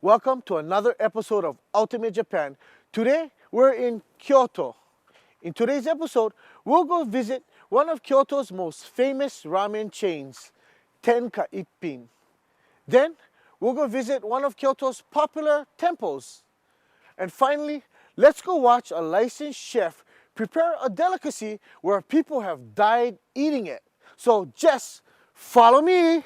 Welcome to another episode of Ultimate Japan. Today, we're in Kyoto. In today's episode, we'll go visit one of Kyoto's most famous ramen chains, Tenka Ippin. Then, we'll go visit one of Kyoto's popular temples. And finally, let's go watch a licensed chef prepare a delicacy where people have died eating it. So just follow me.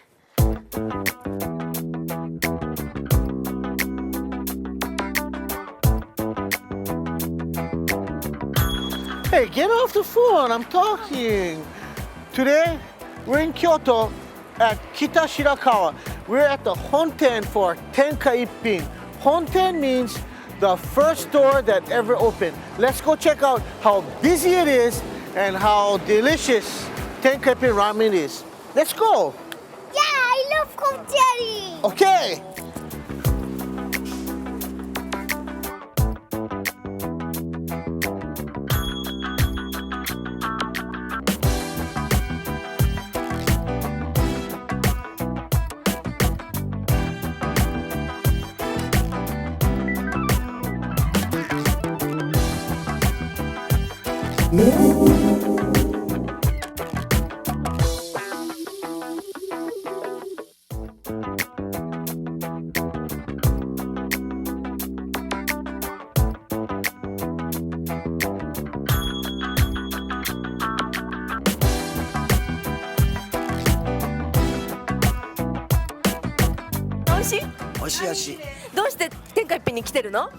Hey, get off the phone, I'm talking. Today, we're in Kyoto at Kita Shirakawa. We're at the Honten for Tenka Ippin. Honten means the first store that ever opened. Let's go check out how busy it is and how delicious Tenka Ippin ramen is. Let's go. Yeah, I love Kocheri. Okay.美味しい美味しい。どうして天下一品に来てるの？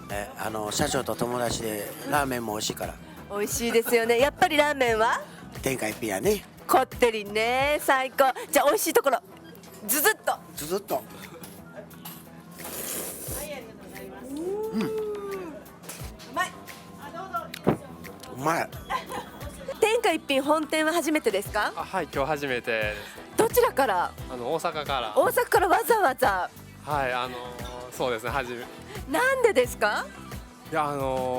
社長と友達でラーメンも美味しいから。美味しいですよね。やっぱりラーメンは天下一品やね。こってりね、最高。じゃあ美味しいところずずっと。ずずっと。うまい。うまい。天下一品本店は初めてですか？はい、今日初めてです。どちらから？大阪から。大阪からわざわざ。はい、そうですね、なんでですか？いや、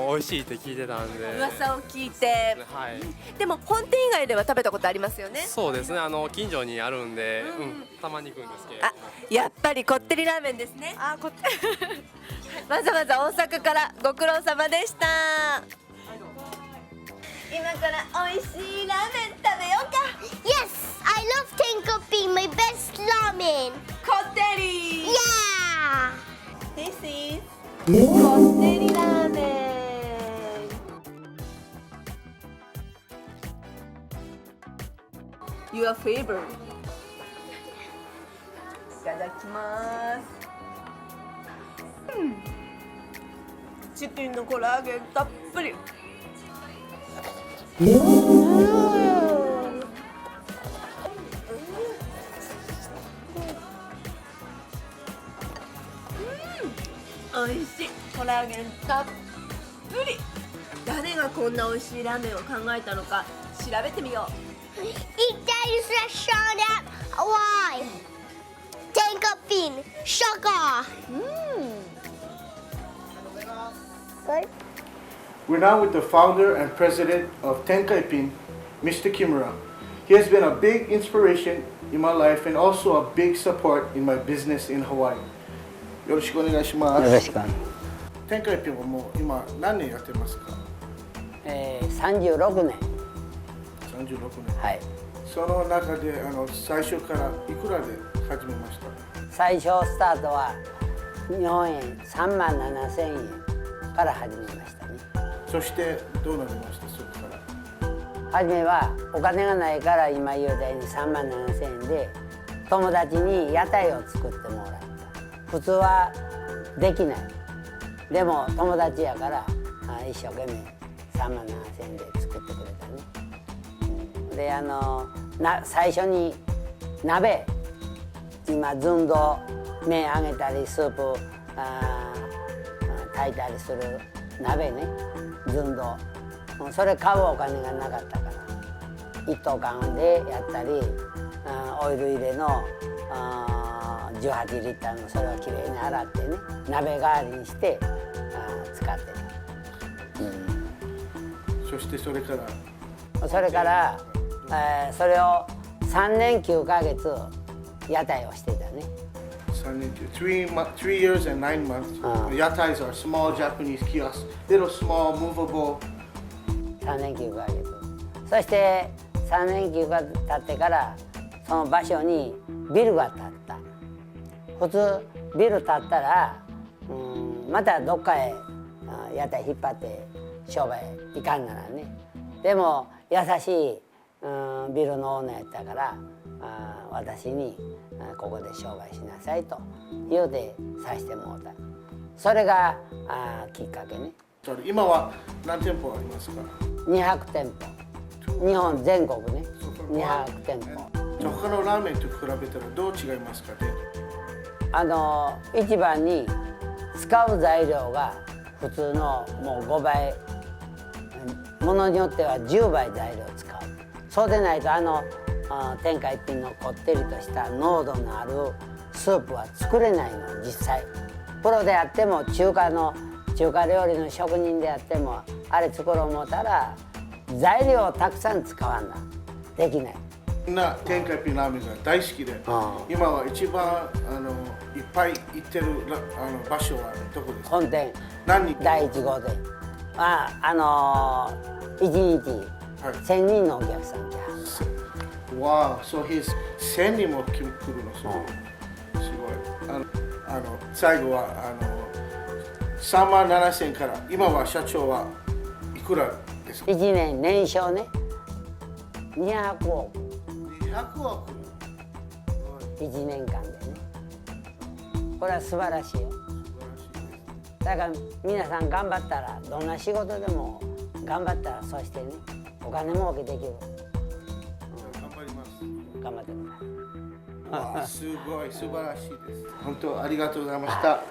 美味しいって聞いてたんで。噂を聞いて。はい。でも本店以外では食べたことありますよね。そうですね、近所にあるんで、たまに行くんですけど。やっぱりこってりラーメンですね。わざわざ大阪からご苦労様でした。今から美味しいラーメン食べようか。 Yes, I love Tenka Ippin, my best ramen. こってり。 Yeah. This is こってりラーメン。Your favorite. いただきます。チキンのコラーゲンたっぷり。おいしい。コラーゲンたっぷり。誰がこんな美味しいラーメンを考えたのか調べてみよう。 It is a shout out. Why? Tenka Ippin, sugar. Good. We're now with the founder and president of Tenka Ippin, Mr. Kimura. He has been a big inspiration in my life and also a big support in my business in Hawaii. よろしくお願いします。よろしく。天下一品はもう今何年やってますか？36年。36年。はい。その中で最初からいくらで始めました？最初スタートは日本円37,000円から始めましたね。そしてどうなりました？それから。初めはお金がないから今言うたように37,000円で友達に屋台を作ってもらった。普通はできない。でも友達やから一生懸命37,000円で作ってくれたね。で最初に鍋、今寸胴麺揚げたりスープ炊いたりする鍋ね、寸胴。それ買うお金がなかったから一斗缶でやったりオイル入れの18リッターのそれをきれいに洗ってね、鍋代わりにして使ってた。そしてそれからそれを3年9ヶ月屋台をしてたね。3 years and 9 months. Yatais are small Japanese kiosks, little small movable. 3年9ヶ月。そして3年9ヶ月経ってからその場所にビルが建った。普通ビル建ったら、またどっかへ屋台引っ張って商売行かんならね。でも優しい、ビルのオーナーやったから私にここで商売しなさいと言うてさしてもうた。それがきっかけね。今は何店舗ありますか？200店舗。日本全国ね。200店舗。他のラーメンと比べたらどう違いますかね？一番に使う材料が普通のもう5倍、ものによっては10倍材料使う。そうでないと天下一品のこってりとした濃度のあるスープは作れないの実際。プロであっても中華料理の職人であってもあれ作ろう思ったら材料をたくさん使わんなできない。みんな天下一品ラーメンが大好きで、今は一番いっぱい行ってる場所はどこですか？本店。何？第1号店。1日1000人のお客さんじゃ。わあ、そう1000人も来るのすごい。最後は3万7000から今は社長はいくらですか？1年年商ね200億。200億1年間でね。これは素晴らしいよ。だから皆さん頑張ったらどんな仕事でも頑張ったらそしてねお金儲けできる。頑張ります。頑張ってください。わあ、すごい素晴らしいです。本当ありがとうございました。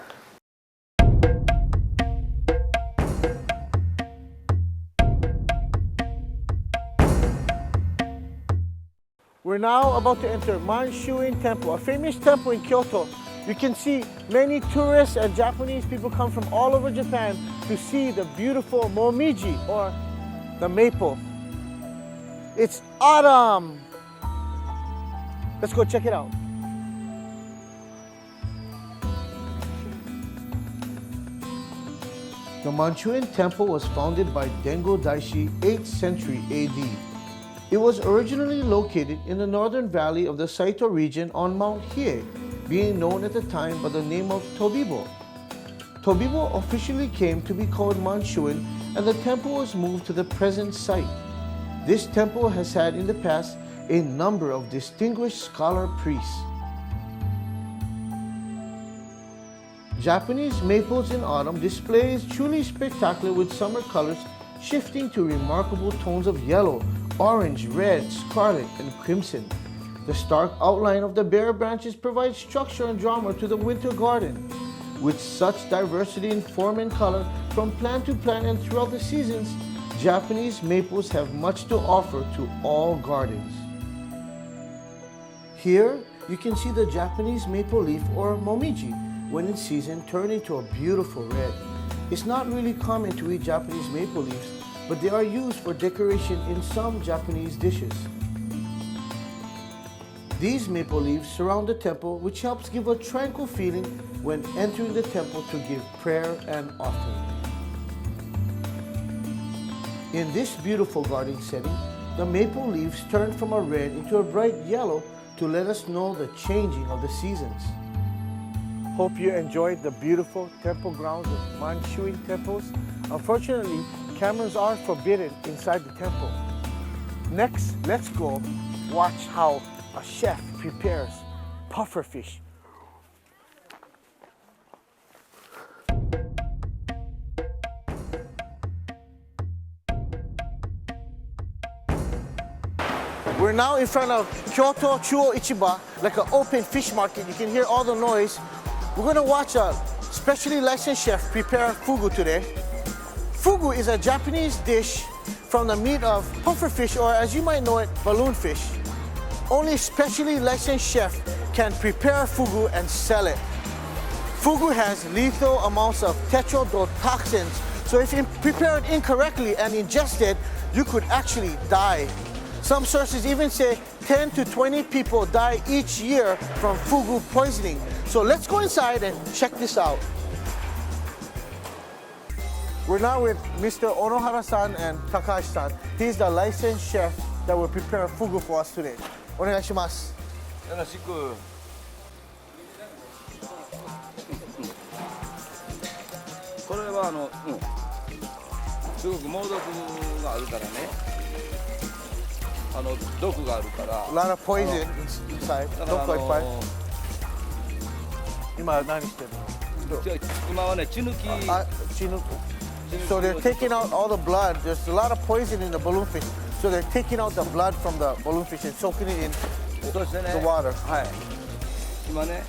We're now about to enter Manchuing Temple, a famous temple in Kyoto. You can see many tourists and Japanese people come from all over Japan to see the beautiful momiji, or the maple. It's autumn! Let's go check it out. The Manchuin Temple was founded by Dengo Daishi 8th century AD. It was originally located in the northern valley of the Saito region on Mount Hiei, being known at the time by the name of Tobibo. Tobibo officially came to be called Manchuin, and the temple was moved to the present site. This temple has had in the past a number of distinguished scholar priests. Japanese maples in autumn display is truly spectacular, with summer colors shifting to remarkable tones of yellow, orange, red, scarlet, and crimson. The stark outline of the bare branches provides structure and drama to the winter garden. With such diversity in form and color from plant to plant and throughout the seasons, Japanese maples have much to offer to all gardens. Here, you can see the Japanese maple leaf, or momiji, when in season turn into a beautiful red. It's not really common to eat Japanese maple leaves, but they are used for decoration in some Japanese dishes. These maple leaves surround the temple, which helps give a tranquil feeling when entering the temple to give prayer and offering. In this beautiful garden setting, the maple leaves turn from a red into a bright yellow to let us know the changing of the seasons. Hope you enjoyed the beautiful temple grounds of Manchuing temples. Unfortunately, cameras are forbidden inside the temple. Next, let's go watch how a chef prepares puffer fish. We're now in front of Kyoto Chuo Ichiba, like an open fish market. You can hear all the noise. We're gonna watch a specially licensed chef prepare fugu today. Fugu is a Japanese dish from the meat of puffer fish, or as you might know it, balloon fish. Only specially licensed chef can prepare fugu and sell it. Fugu has lethal amounts of tetrodotoxins, so if you prepare it incorrectly and ingest it, you could actually die. Some sources even say 10 to 20 people die each year from fugu poisoning. So let's go inside and check this out. We're now with Mr. Onohara-san and Takahashi-san. He's the licensed chef that will prepare fugu for us today. お願いします。よろしく。これはすごく猛毒があるからね。毒があるから。A lot of poison inside. 毒がいっぱい。今何してるの？今はね、血抜き。血抜き。So they're taking out all the blood. There's a lot of poison in the balloon fish. So they're taking out the blood from the balloon fish and soaking it in the water. はい。今ね、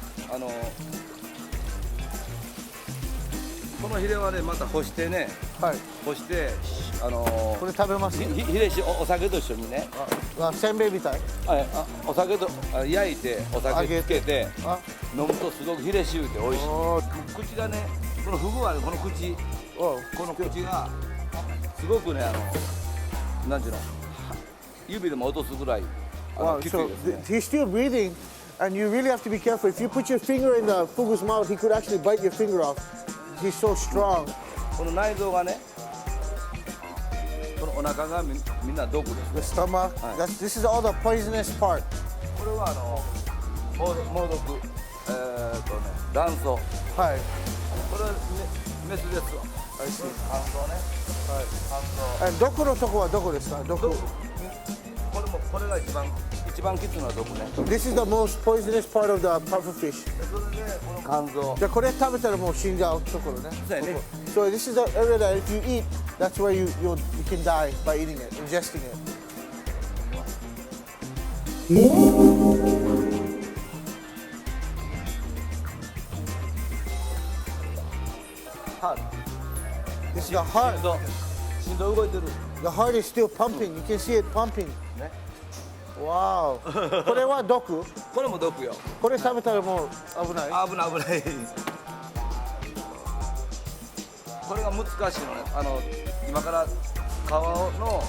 このヒレはね、また干してね、はい。干して、これ食べます？ヒレお酒と一緒にね、せんべいみたい？お酒と焼いて、お酒つけて飲むとすごくヒレしゅうて美味しい。口がね、このフグはね、この口がすごくね、なんていうの、指でも落とすぐらいきついですね。He's still breathing, and you really have to be careful. If you put your finger in the fugu's mouth, he could actually bite your finger off. He's so strong. この内臓がね、このお腹がみんな毒です。 The stomach. This is all the poisonous part. これは猛毒、卵巣。はい。これはメスですわ。I see. 肝臓ね。はい。毒のとこはどこですか？毒。これが一番きついのは毒ね。This is the most poisonous part of the pufferfish. それでこの肝臓。じゃあこれ食べたらもう死んじゃうところね。そうやね。So this is the area that if you eat, that's where you can die by eating it, ingesting it. Heart. This is the heart. 心臓動いてる。The heart is still pumping. You can see it pumping. ね。Wow. これは毒？これも毒よ。これ食べたらもう危ない？危ない。これが難しいのね。今から皮の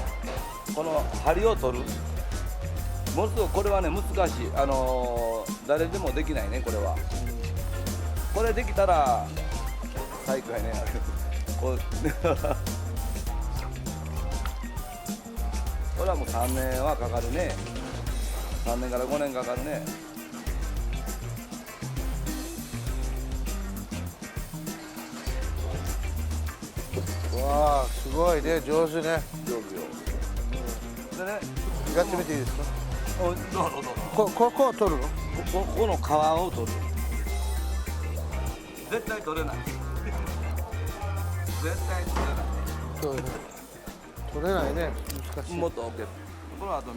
この針を取る。ものすごくこれはね難しい。誰でもできないねこれは。これできたら最高やね。これこれはもう3年はかかるね。3年から5年かかるね。わあ、すごいね、上手ね。上手よ。でね、やってみていいですか？どうぞ。ここを取るの？ここの皮を取る。絶対取れない。絶対取れない。そうね。取れないね。難しい。もっと OK。この後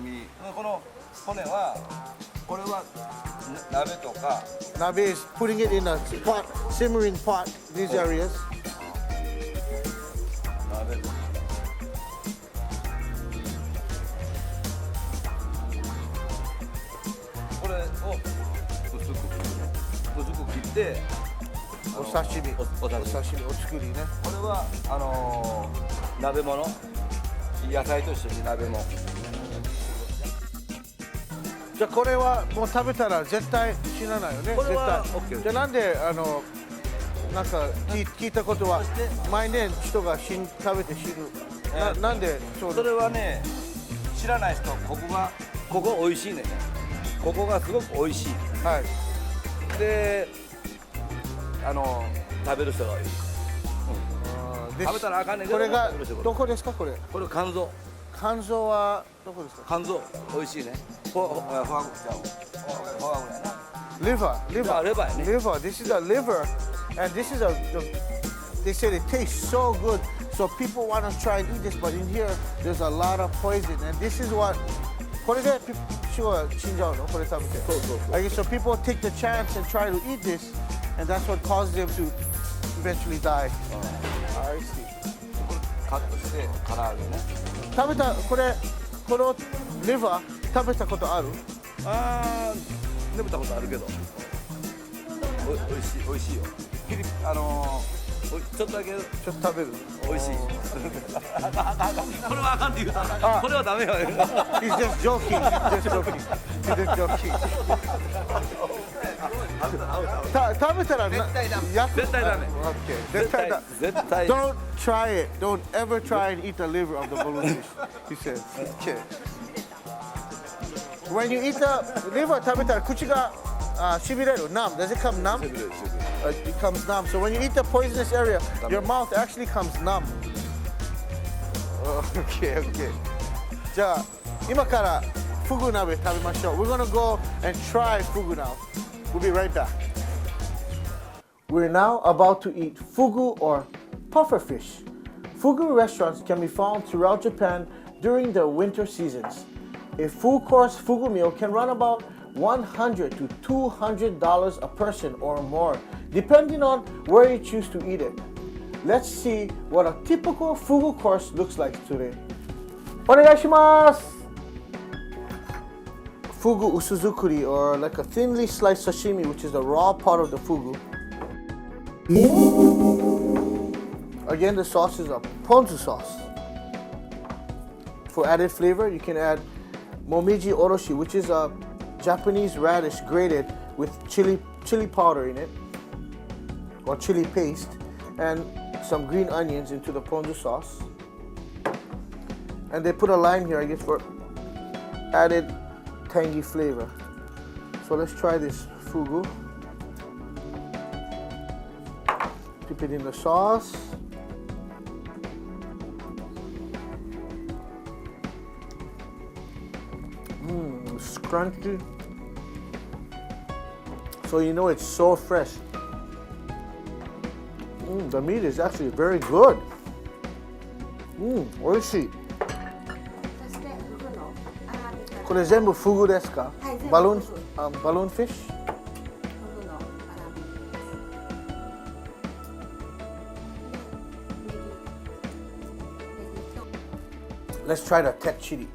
この骨はこれは鍋とか。鍋 is putting it in a pot, simmering pot. These areas. 鍋。これを薄く切って。お刺身。お刺身。お作りね。これは鍋物。野菜と一緒に鍋も。じゃあこれはもう食べたら絶対死なないよね。これは絶 OK です。対。じゃあなんでなんか聞いたことは毎年人が食べて死ぬ。なんでそれはね知らない人ここ美味しいね。ここがすごく美味しい。はい。で食べる人がいる。食べたらあかんねんけど。これがどこですかこれ？これ肝臓。肝臓はどこですか？肝臓美味しいね。フォアグラやな。Liver. Liver. This is a liver, and this is they said it tastes so good, so people want to try and eat this, but in here there's a lot of poison, and this is what. これで人が死んじゃうの？これ食べて。そう。I guess so people take the chance and try to eat this, and that's what causes them to eventually die. I see. カットして唐揚げね。食べたこのリバー食べたことある？食べたことあるけど。おいしいよ。ちょっとだけちょっと食べる。おいしい。これはあかんって言うた。これはダメよ。He's just joking. 食べたら絶対ダメ焼く絶対ダメ Okay. 絶対絶対 Don't try it. Don't ever try and eat the liver of the balloon fish. He said. Okay. When you eat the liver, 食べたら口がしびれる numb. Does it come numb? It becomes numb. So when you eat the poisonous area, your mouth actually comes numb. Okay, okay. じゃあ今からフグ鍋食べましょう. We're gonna go and try fugu now. We'll be right back. We're now about to eat fugu or puffer fish. Fugu restaurants can be found throughout Japan during the winter seasons. A full course fugu meal can run about $100 to $200 a person or more, depending on where you choose to eat it. Let's see what a typical fugu course looks like today. お願いします. Fugu usuzukuri, or like a thinly sliced sashimi, which is the raw part of the fugu. Again, the sauce is a ponzu sauce. For added flavor, you can add momiji oroshi, which is a Japanese radish grated with chili powder in it, or chili paste, and some green onions into the ponzu sauce. And they put a lime here, I guess, for added tangy flavor. So let's try this fugu. Dip it in the sauce. It's crunchy. So you know it's so fresh. The meat is actually very good. Oishii. そしてフグの粗みたいなこれ全部フグですか？はい全部バルーンフグバルーンフィッシュ？フグの粗みです。ネギと Let's try the tet chili.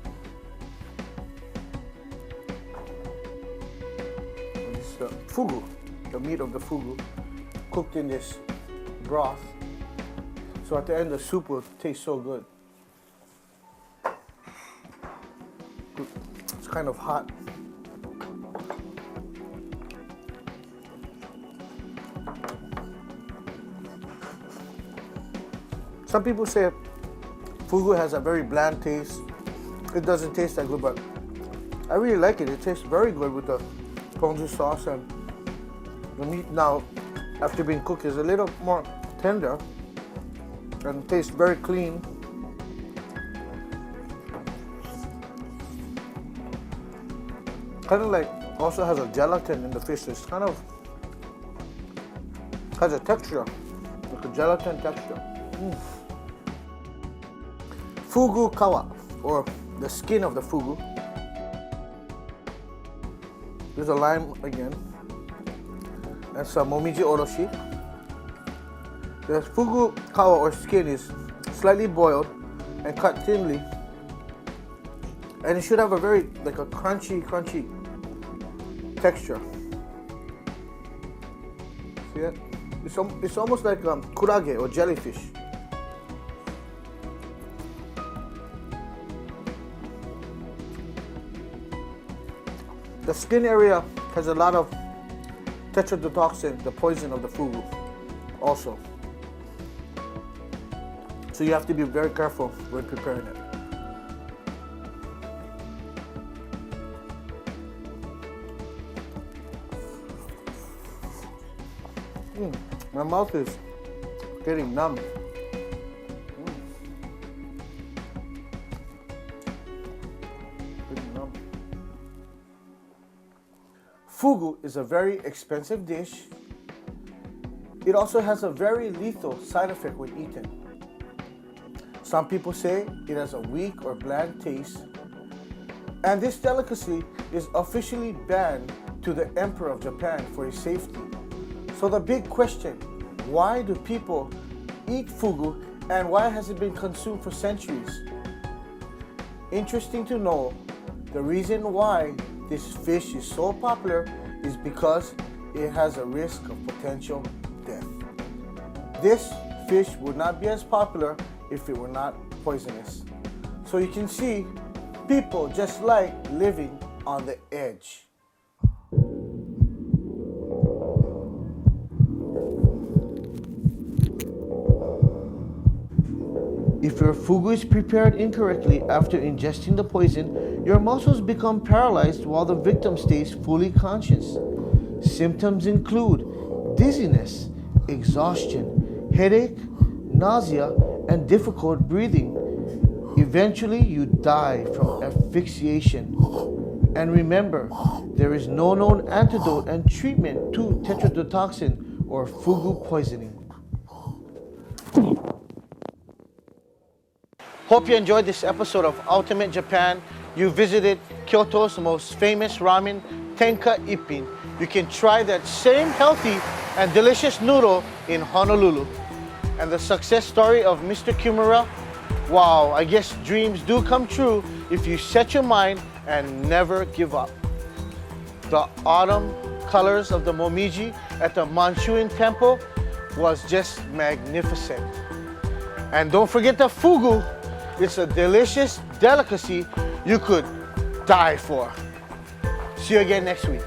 This is the fugu, the meat of the fugu, cooked in this broth. So at the end, the soup will taste so good. It's kind of hot. Some people say fugu has a very bland taste. It doesn't taste that good, but I really like it. It tastes very good with the ponzu sauce, and the meat now, after being cooked, is a little more tender and tastes very clean. Kind of like also has a gelatin in the fish. It's kind of has a texture, like a gelatin texture. Fugu kawa, or the skin of the fugu. There's a lime again, and some momiji oroshi. The fugu kawa, or skin, is slightly boiled and cut thinly, and it should have a very, like a crunchy texture. See it? It's almost like kurage or jellyfish. The skin area has a lot of tetrodotoxin, the poison of the fugu, also. So you have to be very careful when preparing it. My mouth is getting numb. Getting numb. Fugu is a very expensive dish. It also has a very lethal side effect when eaten. Some people say it has a weak or bland taste, and this delicacy is officially banned to the Emperor of Japan for his safety. So the big question, why do people eat fugu, and why has it been consumed for centuries? Interesting to know, the reason why this fish is so popular is because it has a risk of potential death. This fish would not be as popular if it were not poisonous. So you can see, people just like living on the edge. If your fugu is prepared incorrectly after ingesting the poison, your muscles become paralyzed while the victim stays fully conscious. Symptoms include dizziness, exhaustion, headache, nausea, and difficult breathing. Eventually, you die from asphyxiation. And remember, there is no known antidote and treatment to tetrodotoxin or fugu poisoning. Hope you enjoyed this episode of Ultimate Japan. You visited Kyoto's most famous ramen, Tenka Ippin. You can try that same healthy and delicious noodle in Honolulu. And the success story of Mr. Kimura, wow, I guess dreams do come true if you set your mind and never give up. The autumn colors of the momiji at the Manchuing Temple was just magnificent. And don't forget the fugu. It's a delicious delicacy you could die for. See you again next week.